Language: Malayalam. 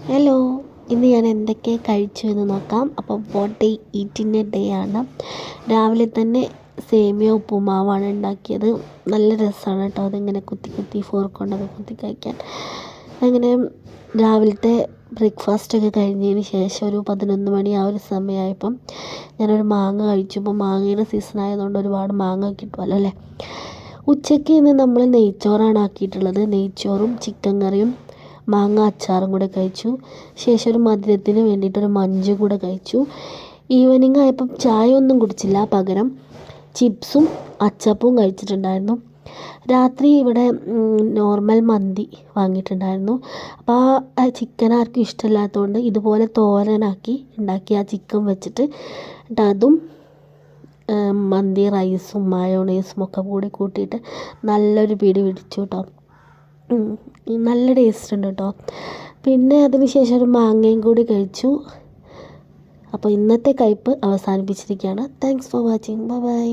ഹലോ, ഇന്ന് ഞാൻ എന്തൊക്കെ കഴിച്ചു എന്ന് നോക്കാം. അപ്പോൾ വാട്ട് ഡേ ഈറ്റിൻ്റെ ഡേ ആണ്. രാവിലെ തന്നെ സേമിയ ഉപ്പുമാവാണ് ഉണ്ടാക്കിയത്. നല്ല രസമാണ് കേട്ടോ, അതിങ്ങനെ കുത്തി കുത്തി ഫോർക്ക് കൊണ്ടൊക്കെ കുത്തി കഴിക്കാൻ. അങ്ങനെ രാവിലത്തെ ബ്രേക്ക്ഫാസ്റ്റൊക്കെ കഴിഞ്ഞതിന് ശേഷം ഒരു 11 മണി ആ ഒരു സമയമായപ്പം ഞാനൊരു മാങ്ങ കഴിച്ചു. ഇപ്പോൾ മാങ്ങയുടെ സീസൺ ആയതുകൊണ്ട് ഒരുപാട് മാങ്ങ കിട്ടുമല്ലോ അല്ലേ. ഉച്ചയ്ക്ക് ഇന്ന് നമ്മൾ നെയ്ച്ചോറാണ് ആക്കിയിട്ടുള്ളത്. നെയ്ച്ചോറും ചിക്കൻ കറിയും മാങ്ങ അച്ചാറും കൂടെ കഴിച്ചു. ശേഷം ഒരു മധുരത്തിന് വേണ്ടിയിട്ടൊരു മഞ്ച് കൂടെ കഴിച്ചു. ഈവനിങ് ആയപ്പം ചായ ഒന്നും കുടിച്ചില്ല, പകരം ചിപ്സും അച്ചപ്പവും കഴിച്ചിട്ടുണ്ടായിരുന്നു. രാത്രി ഇവിടെ നോർമൽ മന്തി വാങ്ങിയിട്ടുണ്ടായിരുന്നു. അപ്പോൾ ആ ചിക്കൻ ആർക്കും ഇഷ്ടമില്ലാത്തതുകൊണ്ട് ഇതുപോലെ തോരനാക്കി ഉണ്ടാക്കി ആ ചിക്കൻ വെച്ചിട്ട് അതും മന്തി റൈസും മയോണൈസും ഒക്കെ കൂടി കൂട്ടിയിട്ട് നല്ലൊരു പിടി പിടിച്ചു കേട്ടോ. നല്ല ടേസ്റ്റ് ഉണ്ട് കേട്ടോ. പിന്നെ അതിന് ശേഷം ഒരു മാങ്ങയും കൂടി കഴിച്ചു. അപ്പോൾ ഇന്നത്തെ കഴിപ്പ് അവസാനിപ്പിച്ചിരിക്കുകയാണ്. Thanks for watching. Bye by.